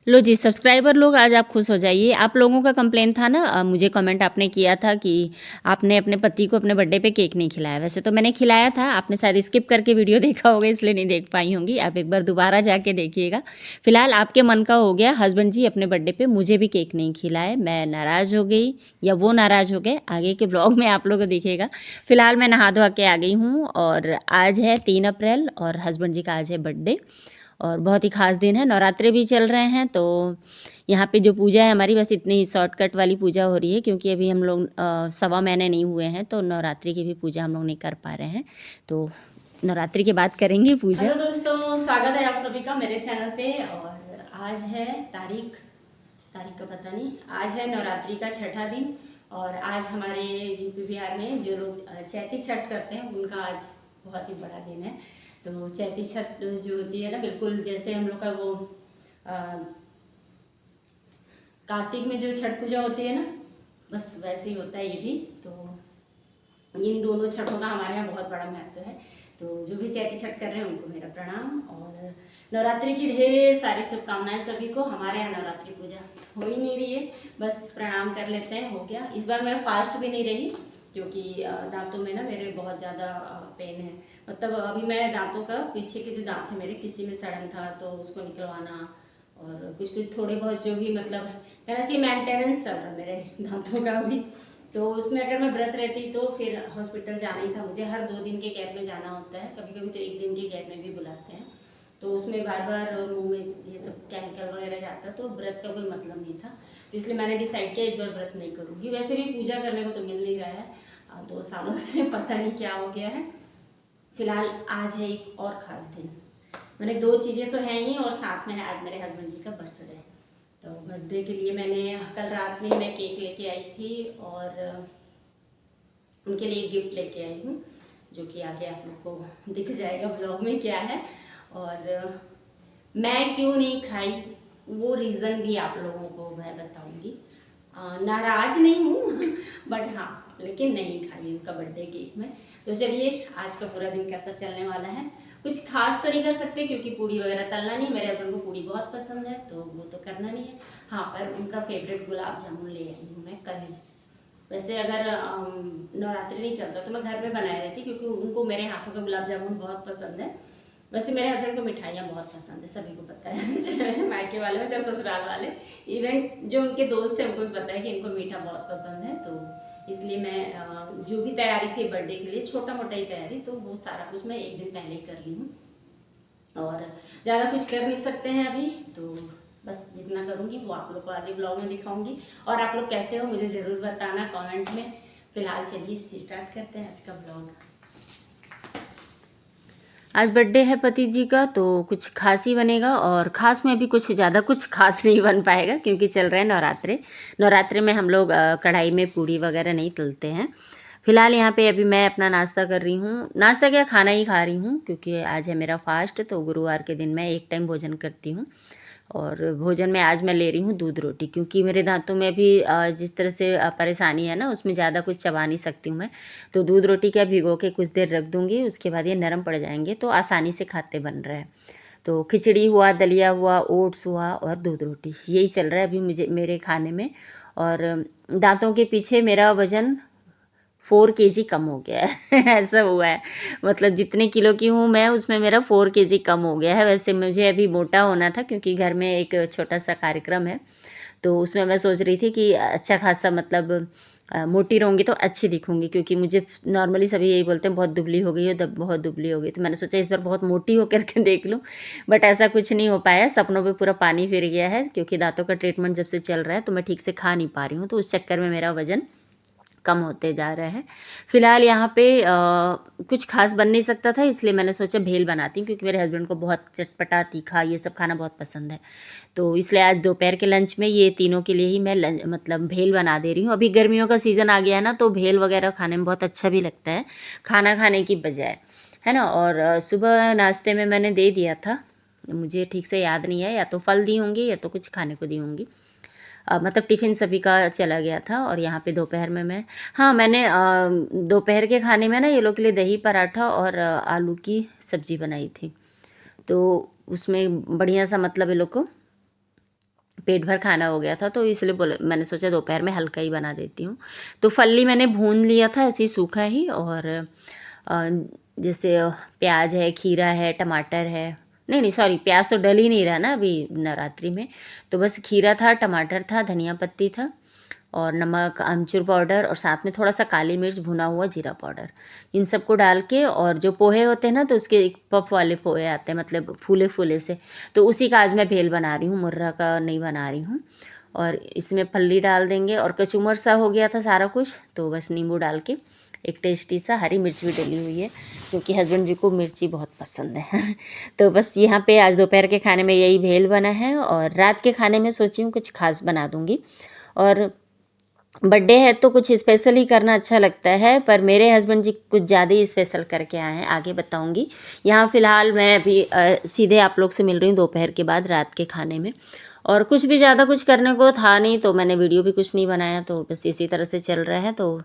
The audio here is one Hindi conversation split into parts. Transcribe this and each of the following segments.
लो जी सब्सक्राइबर लोग, आज आप खुश हो जाइए। आप लोगों का कंप्लेन था ना, मुझे कमेंट आपने किया था कि आपने अपने पति को अपने बर्थडे पे केक नहीं खिलाया। वैसे तो मैंने खिलाया था, आपने शायद स्किप करके वीडियो देखा होगा इसलिए नहीं देख पाई होंगी। आप एक बार दोबारा जाके देखिएगा। फिलहाल आपके मन का हो गया, हस्बैंड जी अपने बर्थडे पे मुझे भी केक नहीं खिलाए, मैं नाराज़ हो गई या वो नाराज़ हो गए, आगे के ब्लॉग में आप लोग को दिखेगा। फिलहाल मैं नहा धोवा के आ गई हूँ और आज है 3 अप्रैल और हस्बैंड जी का आज है बर्थडे और बहुत ही ख़ास दिन है। नवरात्रे भी चल रहे हैं, तो यहाँ पे जो पूजा है हमारी, बस इतनी ही शॉर्टकट वाली पूजा हो रही है क्योंकि अभी हम लोग सवा महीने नहीं हुए हैं, तो नवरात्रि की भी पूजा हम लोग नहीं कर पा रहे हैं। तो नवरात्रि के बाद करेंगे पूजा। हेलो दोस्तों, स्वागत है आप सभी का मेरे चैनल पे। और आज है तारीख का पता नहीं, आज है नवरात्रि का छठा दिन और आज हमारे यूपी बिहार में जो लोग चैती छठ करते हैं उनका आज बहुत ही बड़ा दिन है। तो चैती छठ जो होती है ना, बिल्कुल जैसे हम लोग का वो कार्तिक में जो छठ पूजा होती है ना, बस वैसे ही होता है ये भी। तो इन दोनों छठों का हमारे यहाँ बहुत बड़ा महत्व है। तो जो भी चैती छठ कर रहे हैं उनको मेरा प्रणाम और नवरात्रि की ढेर सारी शुभकामनाएं सभी को। हमारे यहाँ नवरात्रि पूजा हो ही नहीं रही है, बस प्रणाम कर लेते हैं, हो गया। इस बार मैं फास्ट भी नहीं रही क्योंकि दांतों में ना मेरे बहुत ज़्यादा पेन है। मतलब अभी मैं दांतों का पीछे के जो दांत है मेरे, किसी में सड़न था तो उसको निकलवाना और कुछ कुछ थोड़े बहुत जो भी मतलब कहना चाहिए मेंटेनेंस चल रहा है मेरे दांतों का अभी। तो उसमें अगर मैं व्रत रहती तो फिर हॉस्पिटल जाना ही था मुझे, हर 2 दिन के गैप में जाना होता है, कभी कभी तो 1 दिन के गैप में भी बुलाते हैं। तो उसमें बार बार मुंह में ये सब केमिकल वगैरह जाता, तो व्रत का कोई मतलब नहीं था। तो इसलिए मैंने डिसाइड किया इस बार व्रत नहीं करूँगी। वैसे भी पूजा करने को तो मिल नहीं रहा है 2 सालों से, पता नहीं क्या हो गया है। फिलहाल आज है एक और ख़ास दिन, मैंने 2 चीज़ें तो हैं ही और साथ में है आज मेरे हस्बैंड जी का बर्थडे। तो बर्थडे के लिए मैंने कल रात में मैं केक लेके आई थी और उनके लिए गिफ्ट लेके आई हूँ, जो कि आगे आप लोग को दिख जाएगा ब्लॉग में क्या है। और मैं क्यों नहीं खाई वो रीज़न भी आप लोगों को मैं बताऊंगी। नाराज़ नहीं हूँ बट हाँ, लेकिन नहीं खाई उनका बर्थडे केक में। तो चलिए आज का पूरा दिन कैसा चलने वाला है। कुछ खास तो नहीं कर सकते क्योंकि पूड़ी वगैरह तलना नहीं, मेरे हस्बैंड को पूड़ी बहुत पसंद है तो वो तो करना नहीं है। हाँ, पर उनका फेवरेट गुलाब जामुन ले आई हूँ मैं कल ही। वैसे अगर नवरात्रि नहीं चलता तो मैं घर में बनाए रहती क्योंकि उनको मेरे हाथों का गुलाब जामुन बहुत पसंद है। वैसे मेरे हस्बैंड को मिठाइयाँ बहुत पसंद है, सभी को पता है चाहे मायके वाले हो चाहे ससुराल वाले, इवन जो उनके दोस्त हैं उनको भी पता है कि इनको मीठा बहुत पसंद है। तो इसलिए मैं जो भी तैयारी थी बर्थडे के लिए, छोटा मोटा ही तैयारी, तो वो सारा कुछ मैं 1 दिन पहले ही कर ली हूँ और ज़्यादा कुछ कर नहीं सकते हैं अभी। तो बस जितना करूँगी वो आप लोग को आगे ब्लॉग में दिखाऊंगी। और आप लोग कैसे हो मुझे ज़रूर बताना कमेंट में। फिलहाल चलिए स्टार्ट करते हैं आज का ब्लॉग। आज बर्थडे है पति जी का तो कुछ खास ही बनेगा और ख़ास में भी कुछ ज़्यादा कुछ खास नहीं बन पाएगा क्योंकि चल रहे हैं नवरात्रे। नवरात्रे में हम लोग कढ़ाई में पूड़ी वगैरह नहीं तलते हैं। फ़िलहाल यहाँ पे अभी मैं अपना नाश्ता कर रही हूँ, नाश्ता क्या खाना ही खा रही हूँ क्योंकि आज है मेरा फास्ट, तो गुरुवार के दिन मैं 1 टाइम भोजन करती हूँ। और भोजन में आज मैं ले रही हूँ दूध रोटी क्योंकि मेरे दांतों में भी जिस तरह से परेशानी है ना, उसमें ज़्यादा कुछ चबा नहीं सकती हूँ मैं। तो दूध रोटी क्या भिगो के कुछ देर रख दूँगी, उसके बाद ये नरम पड़ जाएंगे तो आसानी से खाते बन रहे हैं। तो खिचड़ी हुआ, दलिया हुआ, ओट्स हुआ और दूध रोटी, यही चल रहा है अभी मुझे मेरे खाने में। और दांतों के पीछे मेरा वज़न 4 केजी कम हो गया है ऐसा हुआ है। मतलब जितने किलो की हूँ मैं, उसमें मेरा 4 केजी कम हो गया है। वैसे मुझे अभी मोटा होना था क्योंकि घर में एक छोटा-सा कार्यक्रम है, तो उसमें मैं सोच रही थी कि अच्छा खासा मतलब मोटी रहूँगी तो अच्छी दिखूँगी क्योंकि मुझे नॉर्मली सभी यही बोलते हैं बहुत दुबली हो गई हो, बहुत दुबली हो गई। तो मैंने सोचा इस बार बहुत मोटी हो कर के देख लूँ, बट ऐसा कुछ नहीं हो पाया। सपनों पे पूरा पानी फिर गया है क्योंकि दाँतों का ट्रीटमेंट जब से चल रहा है तो मैं ठीक से खा नहीं पा रही हूँ, तो उस चक्कर में मेरा वज़न कम होते जा रहा है। फ़िलहाल यहाँ पे कुछ ख़ास बन नहीं सकता था, इसलिए मैंने सोचा भेल बनाती हूँ क्योंकि मेरे हस्बैंड को बहुत चटपटा, तीखा ये सब खाना बहुत पसंद है। तो इसलिए आज दोपहर के लंच में ये तीनों के लिए ही मैं मतलब भेल बना दे रही हूँ। अभी गर्मियों का सीज़न आ गया है ना, तो भेल वगैरह खाने में बहुत अच्छा भी लगता है, खाना खाने की बजाय, है ना। और सुबह नाश्ते में मैंने दे दिया था, मुझे ठीक से याद नहीं है, या तो फल दी होंगी या तो कुछ खाने को दी होंगी। मतलब टिफ़िन सभी का चला गया था। और यहाँ पे दोपहर में मैं, हाँ, मैंने दोपहर के खाने में ना ये लोग के लिए दही पराठा और आलू की सब्ज़ी बनाई थी। तो उसमें बढ़िया सा मतलब ये लोग को पेट भर खाना हो गया था, तो इसलिए बोले मैंने सोचा दोपहर में हल्का ही बना देती हूँ। तो फल्ली मैंने भून लिया था ऐसे ही सूखा ही, और जैसे प्याज है, खीरा है, टमाटर है, नहीं नहीं सॉरी, प्याज तो डल ही नहीं रहा ना अभी नवरात्रि में, तो बस खीरा था, टमाटर था, धनिया पत्ती था, और नमक, आमचूर पाउडर, और साथ में थोड़ा सा काली मिर्च, भुना हुआ जीरा पाउडर, इन सबको डाल के, और जो पोहे होते हैं ना, तो उसके एक पफ वाले पोहे आते हैं, मतलब फूले फूले से, तो उसी का आज मैं भेल बना रही हूँ, मुर्रा का नहीं बना रही हूँ। और इसमें फल्ली डाल देंगे, और कचूमर सा हो गया था सारा कुछ, तो बस नींबू डाल के एक टेस्टी सा, हरी मिर्च भी डली हुई है क्योंकि हस्बैंड जी को मिर्ची बहुत पसंद है तो बस यहाँ पे आज दोपहर के खाने में यही भेल बना है, और रात के खाने में सोची हूँ कुछ खास बना दूँगी। और बर्थडे है तो कुछ स्पेशल ही करना अच्छा लगता है, पर मेरे हस्बैंड जी कुछ ज़्यादा ही स्पेशल करके आए हैं, आगे बताऊंगी। यहाँ फ़िलहाल मैं अभी सीधे आप लोग से मिल रही हूँ दोपहर के बाद रात के खाने में, और कुछ भी ज़्यादा कुछ करने को था नहीं, तो मैंने वीडियो भी कुछ नहीं बनाया, तो बस इसी तरह से चल रहा है। तो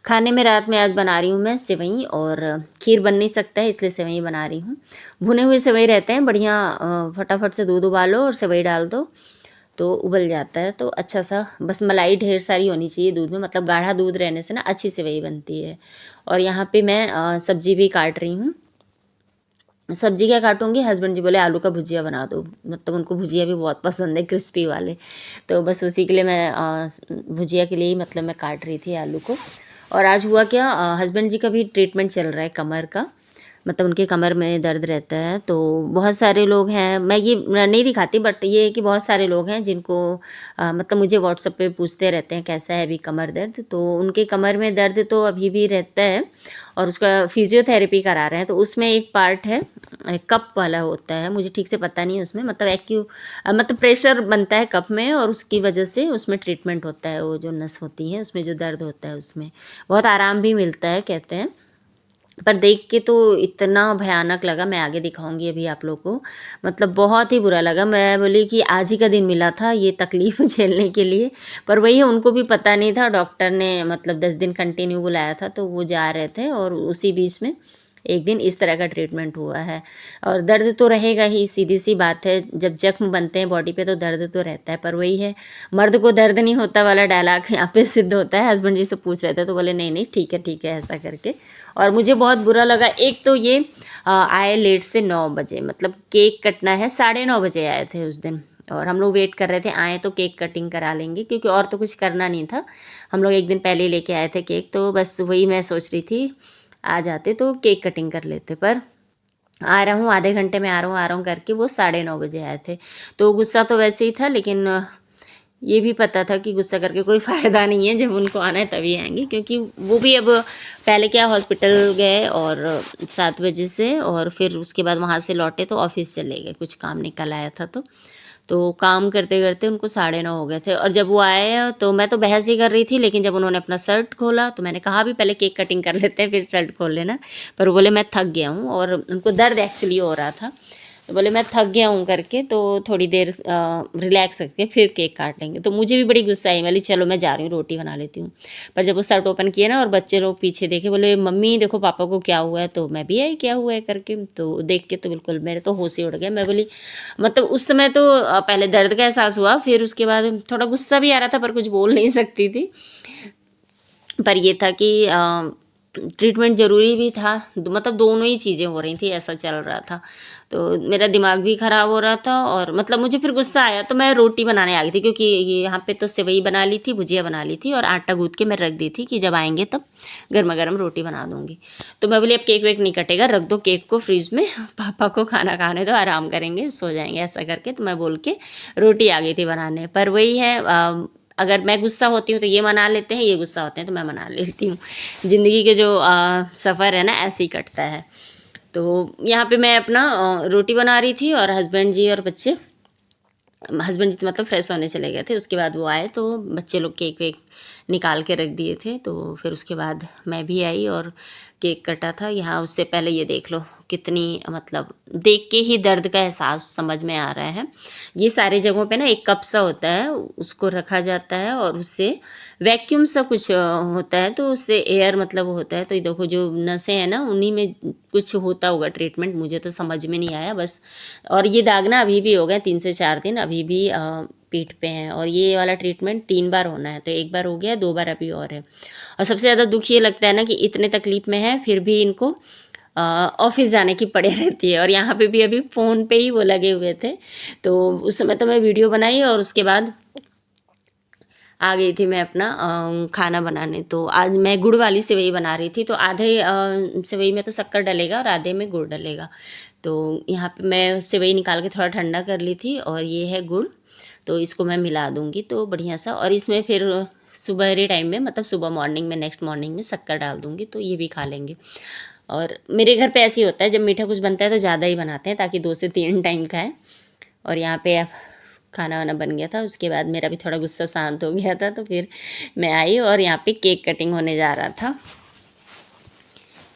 खाने में रात में आज बना रही हूँ मैं सेवई, और खीर बन नहीं सकता है इसलिए सेवई बना रही हूँ। भुने हुए सेवई रहते हैं बढ़िया, फटाफट से दूध उबालो और सेवई डाल दो तो उबल जाता है, तो अच्छा सा, बस मलाई ढेर सारी होनी चाहिए दूध में, मतलब गाढ़ा दूध रहने से ना अच्छी सेवई बनती है। और यहाँ पे मैं सब्जी भी काट रही हूँ। सब्जी क्या काटूंगी, हस्बैंड जी बोले आलू का भुजिया बना दो, मतलब उनको भुजिया भी बहुत पसंद है, क्रिस्पी वाले, तो बस उसी के लिए मैं भुजिया के लिए ही मतलब मैं काट रही थी आलू को। और आज हुआ क्या, हस्बैंड जी का भी ट्रीटमेंट चल रहा है कमर का, मतलब उनके कमर में दर्द रहता है, तो बहुत सारे लोग हैं, मैं ये नहीं दिखाती, बट ये है कि बहुत सारे लोग हैं जिनको मतलब मुझे व्हाट्सएप पे पूछते रहते हैं कैसा है अभी कमर दर्द, तो उनके कमर में दर्द तो अभी भी रहता है, और उसका फिजियोथेरेपी करा रहे हैं। तो उसमें एक पार्ट है कप वाला होता है, मुझे ठीक से पता नहीं है उसमें, मतलब मतलब प्रेशर बनता है कप में, और उसकी वजह से उसमें ट्रीटमेंट होता है, वो जो नस होती है उसमें जो दर्द होता है उसमें बहुत आराम भी मिलता है कहते हैं। पर देख के तो इतना भयानक लगा, मैं आगे दिखाऊंगी अभी आप लोग को, मतलब बहुत ही बुरा लगा। मैं बोली कि आज ही का दिन मिला था ये तकलीफ झेलने के लिए, पर वही है उनको भी पता नहीं था, डॉक्टर ने मतलब 10 दिन कंटिन्यू बुलाया था, तो वो जा रहे थे, और उसी बीच में एक दिन इस तरह का ट्रीटमेंट हुआ है। और दर्द तो रहेगा ही, सीधी सी बात है, जब जख्म बनते हैं बॉडी पे तो दर्द तो रहता है, पर वही है मर्द को दर्द नहीं होता वाला डायलॉग यहाँ पे सिद्ध होता है। हस्बैंड जी से पूछ रहे थे तो बोले नहीं नहीं ठीक है ऐसा करके। और मुझे बहुत बुरा लगा, एक तो ये आए लेट से 9 बजे, मतलब केक कटना है, 9:30 बजे आए थे उस दिन, और हम लोग वेट कर रहे थे आए तो केक कटिंग करा लेंगे, क्योंकि और तो कुछ करना नहीं था, हम लोग एक दिन पहले ही लेके आए थे केक, तो बस वही मैं सोच रही थी आ जाते तो केक कटिंग कर लेते, पर आ रहा हूँ आधे घंटे में आ रहा हूँ करके वो 9:30 बजे आए थे। तो गुस्सा तो वैसे ही था, लेकिन ये भी पता था कि गुस्सा करके कोई फ़ायदा नहीं है, जब उनको आना है तभी आएंगे, क्योंकि वो भी अब पहले क्या हॉस्पिटल गए और 7 बजे से, और फिर उसके बाद वहाँ से लौटे तो ऑफिस चले गए, कुछ काम निकल आया था, तो काम करते करते उनको 9:30 हो गए थे। और जब वो आए तो मैं तो बहस ही कर रही थी, लेकिन जब उन्होंने अपना शर्ट खोला तो मैंने कहा भी पहले केक कटिंग कर लेते हैं फिर शर्ट खोल लेना, पर बोले मैं थक गया हूँ, और उनको दर्द एक्चुअली हो रहा था, तो बोले मैं थक गया हूँ करके, तो थोड़ी देर रिलैक्स करके फिर केक काट लेंगे। तो मुझे भी बड़ी गुस्सा आई, बोली चलो मैं जा रही हूँ रोटी बना लेती हूँ। पर जब वो शर्ट ओपन किया ना और बच्चे लोग पीछे देखे, बोले मम्मी देखो पापा को क्या हुआ है, तो मैं भी आई क्या हुआ है करके, तो देख के तो बिल्कुल मेरे तो होश ही उड़ गया। मैं बोली मतलब उस समय तो पहले दर्द का एहसास हुआ, फिर उसके बाद थोड़ा गुस्सा भी आ रहा था, पर कुछ बोल नहीं सकती थी। पर ये था कि ट्रीटमेंट ज़रूरी भी था, मतलब दोनों ही चीज़ें हो रही थी, ऐसा चल रहा था, तो मेरा दिमाग भी ख़राब हो रहा था, और मतलब मुझे फिर गुस्सा आया, तो मैं रोटी बनाने आ गई थी, क्योंकि यहाँ पे तो सेवई बना ली थी, भुजिया बना ली थी, और आटा गूँथ के मैं रख दी थी कि जब आएंगे तब गर्मा गर्म रोटी बना दूँगी। तो मैं बोली अब केक वेक नहीं कटेगा, रख दो केक को फ्रिज में, पापा को खाना खाने दो, आराम करेंगे, सो जाएंगे, ऐसा करके तो मैं बोल के रोटी आ गई थी बनाने। पर वही है, अगर मैं गुस्सा होती हूँ तो ये मना लेते हैं, ये गुस्सा होते हैं तो मैं मना लेती हूँ। ज़िंदगी के जो सफ़र है ना ऐसे ही कटता है। तो यहाँ पे मैं अपना रोटी बना रही थी, और हस्बैंड जी और बच्चे, हस्बैंड जी तो मतलब फ्रेश होने चले गए थे, उसके बाद वो आए तो बच्चे लोग केक वेक निकाल के रख दिए थे, तो फिर उसके बाद मैं भी आई और केक कटा था। यहाँ उससे पहले ये देख लो कितनी, मतलब देख के ही दर्द का एहसास समझ में आ रहा है। ये सारी जगहों पे ना एक कप सा होता है, उसको रखा जाता है, और उससे वैक्यूम सा कुछ होता है, तो उससे एयर मतलब होता है, तो ये देखो जो नसें हैं ना उन्हीं में कुछ होता होगा ट्रीटमेंट, मुझे तो समझ में नहीं आया बस। और ये दाग ना अभी भी हो गए 3 से 4 दिन, अभी भी पीठ पे हैं, और ये वाला ट्रीटमेंट 3 बार होना है, तो 1 बार हो गया, 2 बार अभी और है। और सबसे ज़्यादा दुख ये लगता है ना कि इतने तकलीफ़ में है फिर भी इनको ऑफ़िस जाने की पड़े रहती है, और यहाँ पे भी अभी फ़ोन पे ही वो लगे हुए थे। तो उस समय तो मैं वीडियो बनाई और उसके बाद आ गई थी मैं अपना खाना बनाने। तो आज मैं गुड़ वाली सेवई बना रही थी, तो आधे सेवई में तो शक्कर डलेगा और आधे में गुड़ डलेगा। तो यहाँ पे मैं सेवई निकाल के थोड़ा ठंडा कर ली थी, और ये है गुड़, तो इसको मैं मिला दूँगी तो बढ़िया सा, और इसमें फिर सुबेरे टाइम में, मतलब सुबह मॉर्निंग में, नेक्स्ट मॉर्निंग में शक्कर डाल दूँगी, तो ये भी खा लेंगे। और मेरे घर पे ऐसे ही होता है, जब मीठा कुछ बनता है तो ज़्यादा ही बनाते हैं ताकि 2 से 3 टाइम खाएँ। और यहाँ पे अब खाना वाना बन गया था, उसके बाद मेरा भी थोड़ा गुस्सा शांत हो गया था, तो फिर मैं आई और यहाँ पे केक कटिंग होने जा रहा था।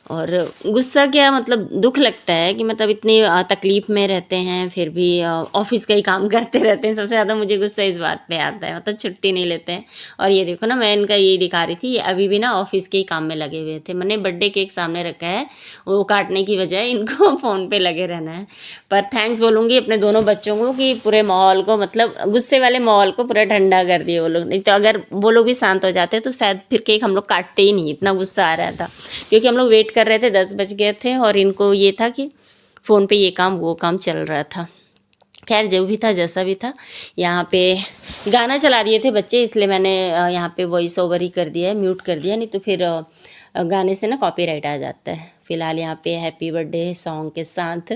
और गुस्सा क्या, मतलब दुख लगता है कि मतलब इतनी तकलीफ़ में रहते हैं फिर भी ऑफ़िस का ही काम करते रहते हैं। सबसे ज़्यादा मुझे गुस्सा इस बात पे आता है, मतलब छुट्टी नहीं लेते हैं। और ये देखो ना, मैं इनका यही दिखा रही थी, ये अभी भी ना ऑफ़िस के ही काम में लगे हुए थे। मैंने बर्थडे केक सामने रखा है, वो काटने की बजाय इनको फ़ोन पे लगे रहना है। पर थैंक्स बोलूँगी अपने दोनों बच्चों को कि पूरे माहौल को, मतलब गुस्से वाले माहौल को पूरा ठंडा कर दिए वो लोग। नहीं तो अगर वो लोग भी शांत हो जाते तो शायद फिर केक हम लोग काटते ही नहीं, इतना गुस्सा आ रहा था। क्योंकि हम लोग वेट कर रहे थे, 10 बज गए थे, और इनको ये था कि फ़ोन पे ये काम वो काम चल रहा था। खैर जो भी था जैसा भी था, यहाँ पे गाना चला दिए थे बच्चे, इसलिए मैंने यहाँ पे वॉइस ओवर ही कर दिया है, म्यूट कर दिया, नहीं तो फिर गाने से ना कॉपीराइट आ जाता है। फ़िलहाल यहाँ पे हैप्पी बर्थडे सॉन्ग के साथ,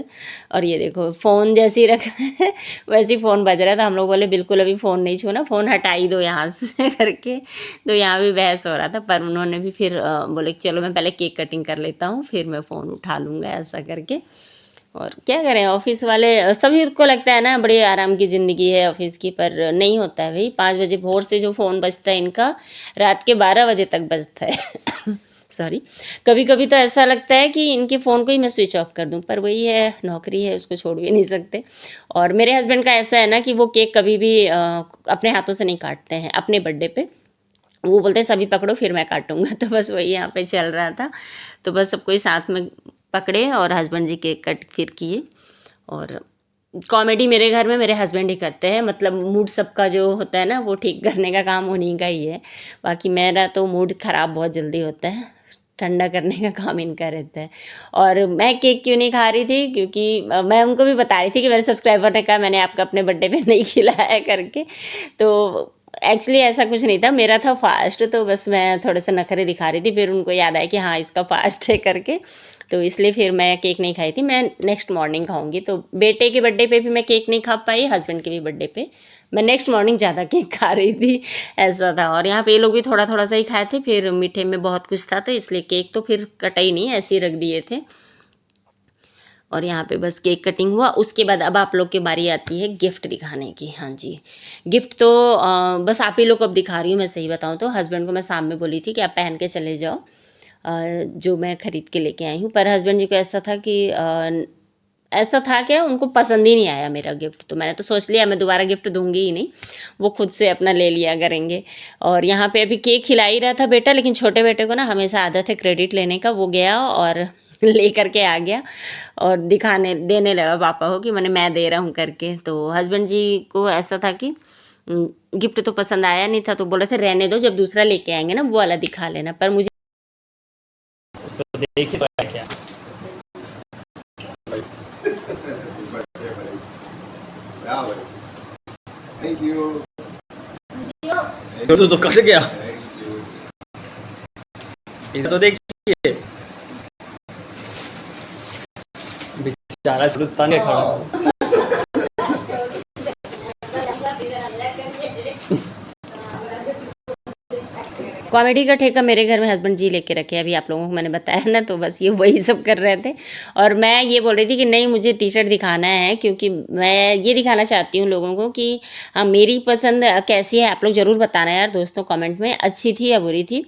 और ये देखो फ़ोन जैसे ही रखा है वैसे ही फ़ोन बज रहा था। हम लोग बोले बिल्कुल अभी फ़ोन नहीं छूना, फ़ोन हटा ही दो यहाँ से करके। तो यहाँ भी बहस हो रहा था, पर उन्होंने भी फिर बोले चलो मैं पहले केक कटिंग कर लेता हूँ, फिर मैं फ़ोन उठा लूँगा, ऐसा करके। और क्या करें, ऑफिस वाले सभी को लगता है ना बड़ी आराम की ज़िंदगी है ऑफिस की, पर नहीं होता है भाई। 5 बजे भोर से जो फ़ोन बजता है इनका, रात के 12 बजे तक बजता है सॉरी। कभी कभी तो ऐसा लगता है कि इनके फ़ोन को ही मैं स्विच ऑफ कर दूं, पर वही है, नौकरी है, उसको छोड़ भी नहीं सकते। और मेरे हस्बैंड का ऐसा है ना कि वो केक कभी भी अपने हाथों से नहीं काटते हैं अपने बर्थडे पे। वो बोलते हैं सभी पकड़ो फिर मैं काटूंगा। तो बस वही यहाँ पे चल रहा था। तो बस सबको ही साथ में पकड़े और हस्बैंड जी केक कट फिर किए। और कॉमेडी मेरे घर में मेरे हस्बैंड ही करते हैं, मतलब मूड सबका जो होता है ना वो ठीक करने का काम उन्हीं का ही है। बाकी मेरा तो मूड ख़राब बहुत जल्दी होता है, ठंडा करने का काम इनका रहता है। और मैं केक क्यों नहीं खा रही थी, क्योंकि मैं उनको भी बता रही थी कि मेरे सब्सक्राइबर ने कहा मैंने आपको अपने बर्थडे पे नहीं खिलाया करके। तो एक्चुअली ऐसा कुछ नहीं था, मेरा था फास्ट, तो बस मैं थोड़े से नखरे दिखा रही थी। फिर उनको याद आया कि हाँ इसका फास्ट है करके, तो इसलिए फिर मैं केक नहीं खाई थी। मैं नेक्स्ट मॉर्निंग खाऊंगी। तो बेटे के बर्थडे पे भी मैं केक नहीं खा पाई, हस्बैंड के भी बर्थडे पे मैं नेक्स्ट मॉर्निंग ज़्यादा केक खा रही थी, ऐसा था। और यहाँ पे ये लोग भी थोड़ा थोड़ा सा ही खाए थे, फिर मीठे में बहुत कुछ था, तो इसलिए केक तो फिर कटा ही नहीं, ऐसे ही रख दिए थे। और यहाँ पे बस केक कटिंग हुआ। उसके बाद अब आप लोग की बारी आती है गिफ्ट दिखाने की। हाँ जी, गिफ्ट तो बस आप ही लोग को अब दिखा रही हूँ। मैं सही बताऊँ तो हस्बैंड को मैं शाम में बोली थी कि आप पहन के चले जाओ जो मैं ख़रीद के लेके आई हूँ, पर हस्बैंड जी को ऐसा था कि ऐसा था क्या, उनको पसंद ही नहीं आया मेरा गिफ्ट। तो मैंने तो सोच लिया मैं दोबारा गिफ्ट दूंगी ही नहीं, वो खुद से अपना ले लिया करेंगे। और यहाँ पे अभी केक खिला ही रहा था बेटा, लेकिन छोटे बेटे को ना हमेशा आदत है क्रेडिट लेने का, वो गया और ले करके आ गया और दिखाने देने लगा पापा को कि मैं दे रहा हूँ करके। तो हस्बैंड जी को ऐसा था कि गिफ्ट तो पसंद आया नहीं था, तो बोले थे रहने दो, जब दूसरा लेके आएंगे ना वो वाला दिखा लेना। पर मुझे देखिए तो क्या थैंक यू। तो कट गया, इधर तो देखिए बेचारा छोटू तंग है खड़ा। कॉमेडी का ठेका मेरे घर में हस्बैंड जी लेके रखे, अभी आप लोगों को मैंने बताया ना, तो बस ये वही सब कर रहे थे। और मैं ये बोल रही थी कि नहीं मुझे टी शर्ट दिखाना है, क्योंकि मैं ये दिखाना चाहती हूँ लोगों को कि हाँ मेरी पसंद कैसी है। आप लोग ज़रूर बताना यार दोस्तों कमेंट में, अच्छी थी या बुरी थी।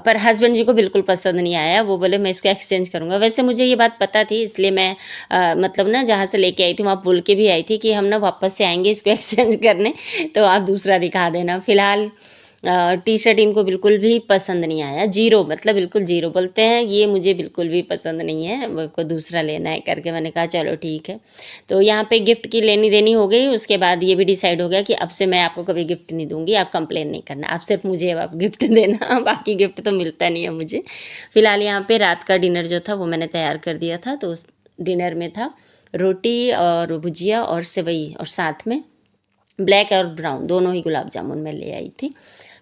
पर हस्बैंड जी को बिल्कुल पसंद नहीं आया, वो बोले मैं इसको एक्सचेंज करूँगा। वैसे मुझे ये बात पता थी, इसलिए मैं मतलब ना जहाँ से लेके आई थी वहाँ बोल के भी आई थी कि हम ना वापस से आएंगे इसको एक्सचेंज करने, तो आप दूसरा दिखा देना। फ़िलहाल टी शर्ट इनको बिल्कुल भी पसंद नहीं आया, जीरो, मतलब बिल्कुल जीरो। बोलते हैं ये मुझे बिल्कुल भी पसंद नहीं है, मेरे को दूसरा लेना है करके। मैंने कहा चलो ठीक है। तो यहाँ पे गिफ्ट की लेनी देनी हो गई। उसके बाद ये भी डिसाइड हो गया कि अब से मैं आपको कभी गिफ्ट नहीं दूंगी, आप कंप्लेन नहीं करना, आप सिर्फ मुझे अब गिफ्ट देना, बाकी गिफ्ट तो मिलता नहीं है मुझे। फिलहाल यहाँ पे रात का डिनर जो था वो मैंने तैयार कर दिया था। तो उस डिनर में था रोटी और भुजिया और सेवई, और साथ में ब्लैक और ब्राउन दोनों ही गुलाब जामुन मैं ले आई थी,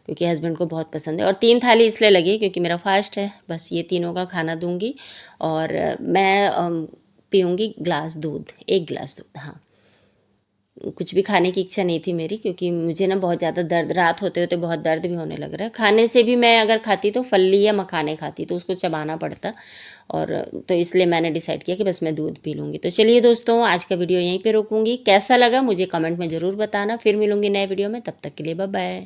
क्योंकि हस्बैंड को बहुत पसंद है। और 3 थाली इसलिए लगी क्योंकि मेरा फास्ट है, बस ये तीनों का खाना दूंगी। और मैं पीऊँगी ग्लास दूध, 1 गिलास दूध। हाँ, कुछ भी खाने की इच्छा नहीं थी मेरी, क्योंकि मुझे ना बहुत ज़्यादा दर्द, रात होते होते बहुत दर्द भी होने लग रहा है। खाने से भी मैं अगर खाती तो फल्ली या मखाने खाती, तो उसको चबाना पड़ता। और तो इसलिए मैंने डिसाइड किया कि बस मैं दूध पी लूँगी। तो चलिए दोस्तों, आज का वीडियो यहीं पे रोकूँगी। कैसा लगा मुझे कमेंट में ज़रूर बताना। फिर मिलूँगी नए वीडियो में, तब तक के लिए बाय बाय।